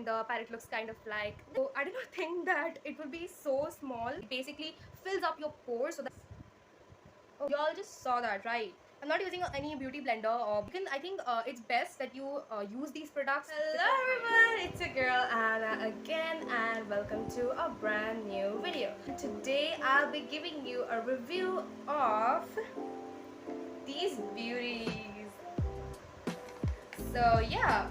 and the palette looks kind of like, so I did not think that it would be so small. It basically fills up your pores, so that's, oh, you all just saw that, right? I'm not using any beauty blender, or you can, I think it's best that you use these products. Hello everyone, it's your girl Anna again, and welcome to a brand new video. Today I'll be giving you a review of these beauties. So yeah,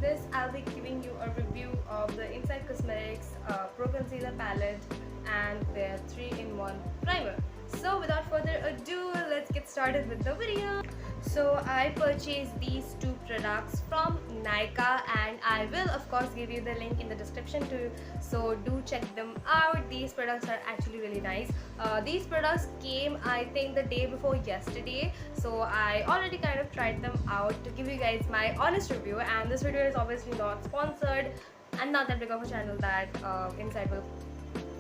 this I'll be giving you a review of the Inside Cosmetics Pro Concealer Palette and their 3-in-1 primer. So without further ado, let's get started with the video. So I purchased these two products from Nykaa, and I will of course give you the link in the description too, so do check them out. These products are actually really nice. These products came, I think, the day before yesterday, so I already kind of tried them out to give you guys my honest review. And this video is obviously not sponsored and not that big of a channel that Inside will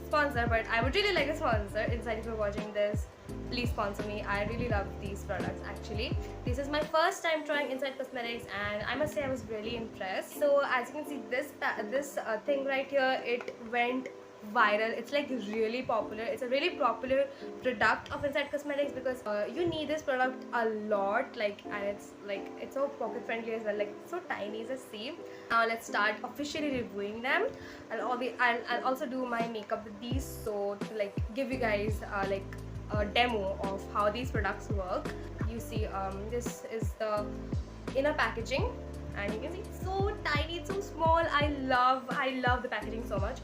sponsor, but I would really like a sponsor. Inside, if you're watching this, please sponsor me. I really love these products actually. This is my first time trying Inside Cosmetics, and I must say I was really impressed. So as you can see, this thing right here, it went viral. It's like really popular. It's a really popular product of Inside Cosmetics because you need this product a lot, like, and it's so pocket friendly as well, like so tiny, just see. Now let's start officially reviewing them. I'll also do my makeup with these, so to like give you guys like a demo of how these products work. You see, this is the inner packaging, and you can see it's so tiny, it's so small. I love the packaging so much.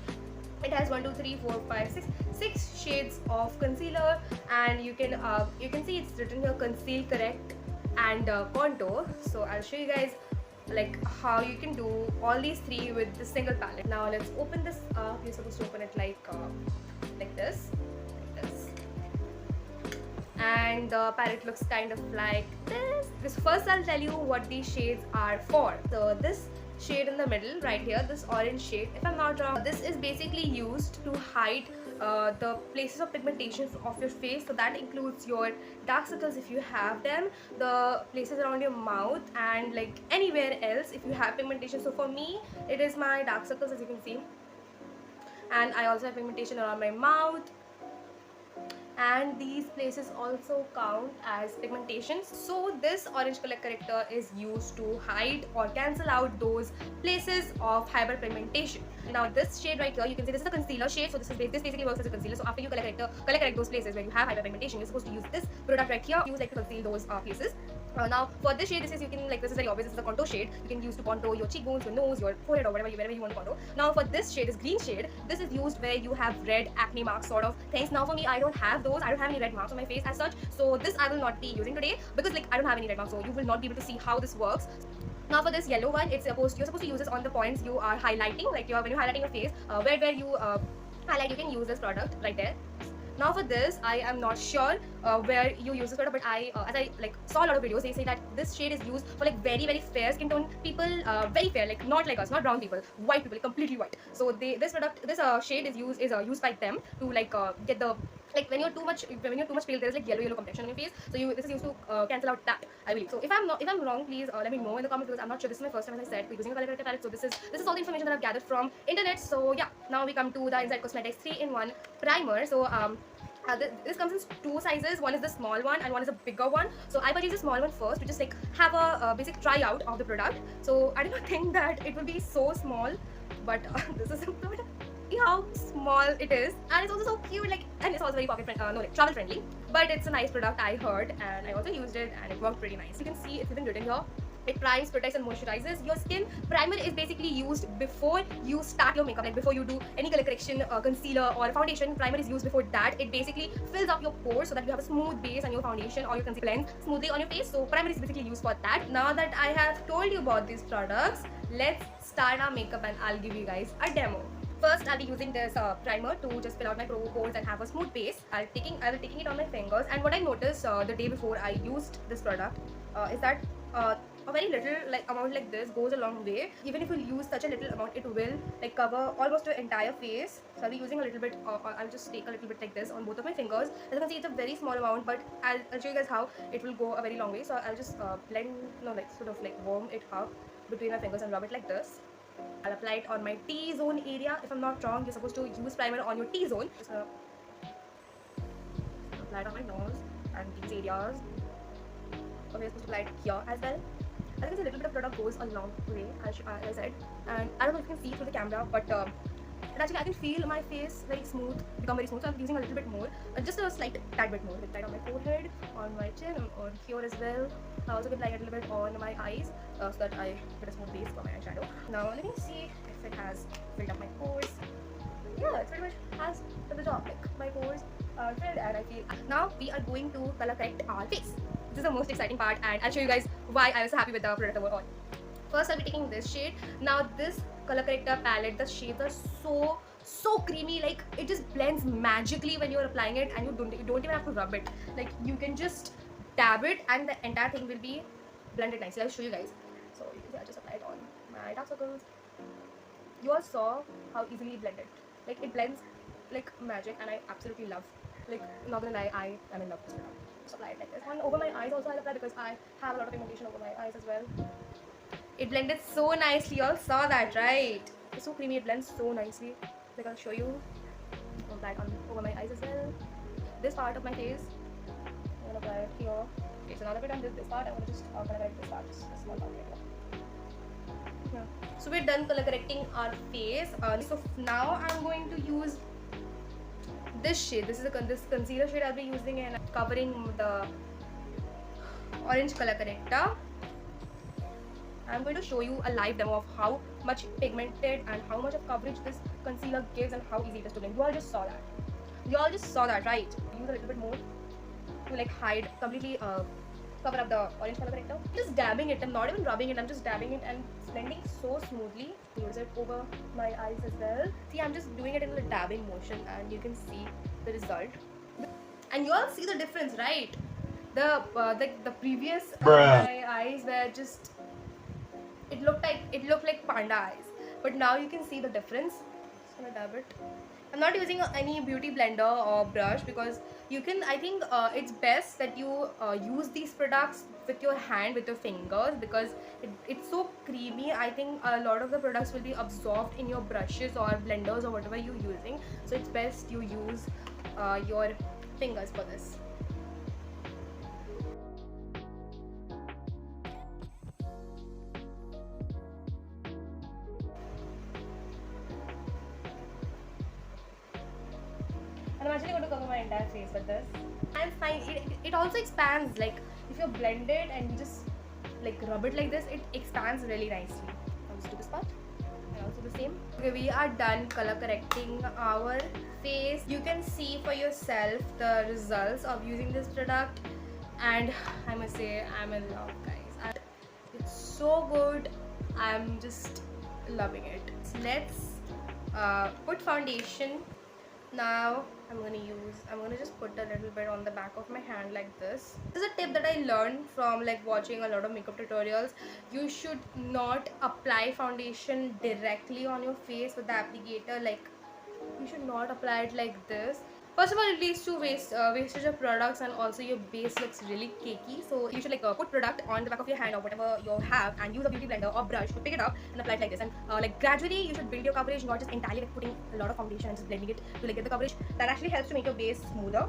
It has 1 2 3 4 5 6 shades of concealer, and you can see it's written here conceal, correct, and contour. So I'll show you guys like how you can do all these three with this single palette. Now let's open this up. You're supposed to open it like this, and the palette looks kind of like this. First I'll tell you what these shades are for. So this shade in the middle right here, this orange shade, if I'm not wrong, this is basically used to hide the places of pigmentation of your face. So that includes your dark circles if you have them, the places around your mouth, and like anywhere else if you have pigmentation. So for me, it is my dark circles, as you can see, and I also have pigmentation around my mouth, and these places also count as pigmentation. So this orange color corrector is used to hide or cancel out those places of hyperpigmentation. Now this shade right here, you can see this is a concealer shade, so this basically works as a concealer. So after you color correct those places where you have hyperpigmentation, you're supposed to use this product right here, use like to conceal those places. Now for this shade, this is very obvious, this is a contour shade. You can use to contour your cheekbones, your nose, your forehead, or wherever you want to contour. Now for this shade, this green shade, this is used where you have red acne marks sort of things. Now for me, I don't have those. I don't have any red marks on my face as such, so this I will not be using today because like I don't have any red marks, so you will not be able to see how this works. Now for this yellow one, you're supposed to use this on the points you are highlighting, like when you're highlighting your face, where you highlight, you can use this product right there. Now for this, I am not sure where you use this product, but as I like saw a lot of videos, they say that this shade is used for like very fair skin tone people, very fair, like not like us, not brown people, white people, like completely white. So this shade is used by them to like get the, like when you're too much pale, there's like yellow complexion on your face. So this is used to cancel out that, I believe. So if I'm wrong, please let me know in the comments, because I'm not sure. This is my first time, as I said, using a color corrector palette. So this is all the information that I've gathered from internet. So yeah, now we come to the Inside Cosmetics 3-in-1 primer. So this comes in two sizes. One is the small one and one is a bigger one. So I purchased the small one first to just like have a basic try out of the product. So I did not think that it would be so small, but this is the product. See how small it is, and it's also so cute, like, and it's also very pocket friendly, like travel friendly. But it's a nice product, I heard, and I also used it, and it worked pretty nice. You can see it's even written here. It primes, protects, and moisturizes your skin. Primer is basically used before you start your makeup, like before you do any color correction, concealer or foundation. Primer is used before that. It basically fills up your pores so that you have a smooth base on your foundation or your concealer blends smoothly on your face. So primer is basically used for that. Now that I have told you about these products, let's start our makeup, and I'll give you guys a demo. First, I'll be using this primer to just fill out my pores and have a smooth base. I'll be taking it on my fingers, and what I noticed the day before I used this product is that a very little amount like this goes a long way. Even if you use such a little amount, it will like cover almost your entire face. So I'll be using a little bit, I'll just take a little bit like this on both of my fingers. As you can see, it's a very small amount, but I'll show you guys how it will go a very long way. So I'll just warm it up between my fingers and rub it like this. I'll apply it on my T-zone area. If I'm not wrong, you're supposed to use primer on your T-zone. Just apply it on my nose and these areas. Okay, you're supposed to apply it here as well. I think a little bit of product goes a long way, as I said. And I don't know if you can see through the camera, but actually I can feel my face very smooth, become very smooth. So I'm using a little bit more, just a slight tad bit more. With that on my forehead, on my chin, or here as well. I also apply a little bit on my eyes so that I get a smooth base for my eyeshadow. Now let me see if it has filled up my pores. Yeah, it pretty much has done the job. Like my pores are filled, and I feel now we are going to color correct our face. This is the most exciting part, and I'll show you guys why I was so happy with the product overall. First, I'll be taking this shade. Now this color corrector palette, the shades are so creamy. Like it just blends magically when you're applying it, and you don't even have to rub it. Like you can just dab it, and the entire thing will be blended nicely. I'll show you guys. So you can see I just applied on my dark circles. You all saw how easily it blended. Like it blends like magic, and I absolutely love. Like not gonna lie, I am in love with this product. Just apply it like this. And over my eyes also I'll apply because I have a lot of pigmentation over my eyes as well. It blended so nicely. You all saw that, right? It's so creamy. It blends so nicely. Like I'll show you. I'll apply it on over my eyes as well. This part of my face, I'm gonna apply it here. Okay, so now that we're done with this part, I'm gonna just color correct this part. Just a small part right here. Yeah. So we're done color correcting our face. So now I'm going to use this shade. This is this concealer shade I'll be using, and covering the orange color corrector. I'm going to show you a live demo of how much pigmented and how much of coverage this concealer gives and how easy it is to blend. You all just saw that. You all just saw that, right? Use a little bit more to like hide completely, cover up the orange color corrector. Just dabbing it. I'm not even rubbing it. I'm just dabbing it and blending so smoothly. Use it over my eyes as well. See, I'm just doing it in a dabbing motion, and you can see the result. And you all see the difference, right? The previous my eyes were just. It looked like panda eyes, but now you can see the difference. Just gonna dab it. I'm not using any beauty blender or brush because you can. I think it's best that you use these products with your hand, with your fingers, because it's so creamy. I think a lot of the products will be absorbed in your brushes or blenders or whatever you're using. So it's best you use your fingers for this. I'm actually going to cover my entire face with this. And fine, it also expands. Like if you're blended and you just like rub it like this, it expands really nicely. I'll just do this part and also the same. Okay, we are done color correcting our face. You can see for yourself the results of using this product, and I must say I'm in love, guys. It's so good. I'm just loving it. So let's put foundation. Now I'm gonna just put a little bit on the back of my hand like this. This is a tip that I learned from like watching a lot of makeup tutorials. You should not apply foundation directly on your face with the applicator. Like you should not apply it like this. First of all, it leads to wastage of products, and also your base looks really cakey. So you should like put product on the back of your hand or whatever you have, and use a beauty blender or brush to pick it up and apply it like this. And like gradually you should build your coverage, not just entirely like putting a lot of foundation and just blending it to like get the coverage. That actually helps to make your base smoother.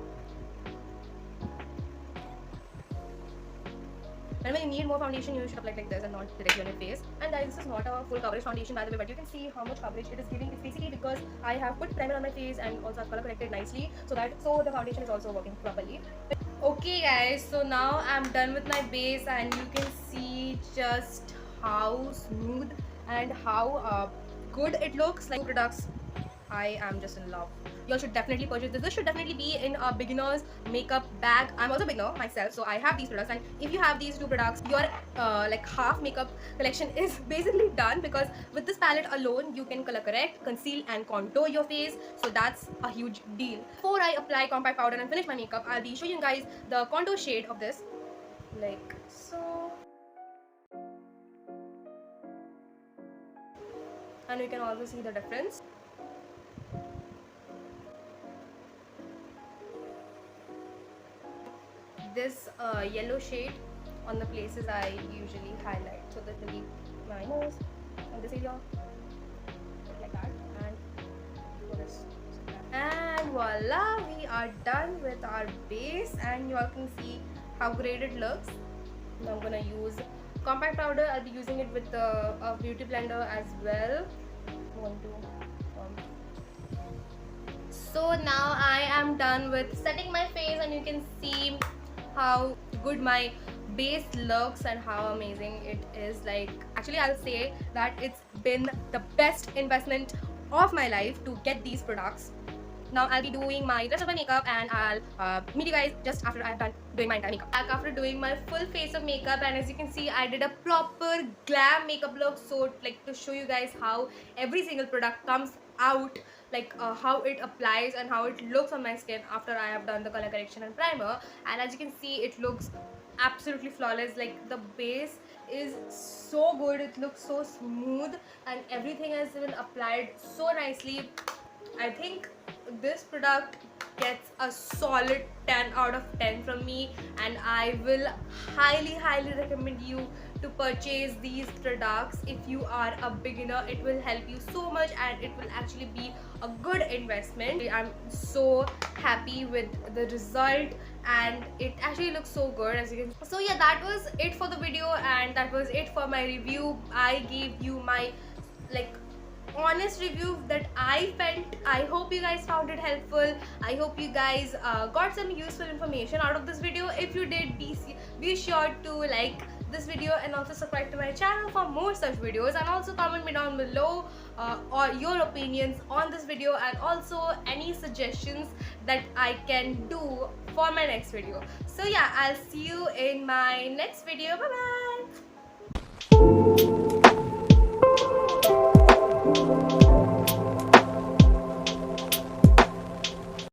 And when you need more foundation, you should apply like this and not directly on your face. And guys, this is not a full coverage foundation by the way, but you can see how much coverage it is giving. It's basically because I have put primer on my face and also I've color corrected nicely, so the foundation is also working properly. Okay guys, so now I'm done with my base, and you can see just how smooth and how good it looks. Like products, I am just in love. You all should definitely purchase this. This should definitely be in a beginner's makeup bag. I'm also a beginner myself, so I have these products, and if you have these two products, your like half makeup collection is basically done, because with this palette alone you can color correct, conceal and contour your face, so that's a huge deal. Before I apply compact powder and finish my makeup, I'll be showing you guys the contour shade of this, like so. And you can also see the difference. This yellow shade on the places I usually highlight, so that will be my nose and this area voila, we are done with our base, and you all can see how great it looks. Now I'm gonna use compact powder. I'll be using it with a beauty blender as well. So now I am done with setting my face, and you can see how good my base looks and how amazing it is. Like, actually I'll say that it's been the best investment of my life to get these products. Now I'll be doing my rest of my makeup, and I'll meet you guys just after I've done doing my entire makeup. Back after doing my full face of makeup, and as you can see I did a proper glam makeup look, so like to show you guys how every single product comes out, like how it applies and how it looks on my skin after I have done the color correction and primer. And as you can see, it looks absolutely flawless. Like, the base is so good, it looks so smooth, and everything has been applied so nicely. I think this product gets a solid 10 out of 10 from me, and I will highly recommend you to purchase these products. If you are a beginner, it will help you so much, and it will actually be a good investment. I'm so happy with the result, and it actually looks so good, as you can. So yeah, that was it for the video, and that was it for my review. I gave you my honest review that I felt. I hope you guys found it helpful. I hope you guys got some useful information out of this video. If you did, be sure to like this video and also subscribe to my channel for more such videos, and also comment me down below or your opinions on this video, and also any suggestions that I can do for my next video. So yeah, I'll see you in my next video. Bye bye.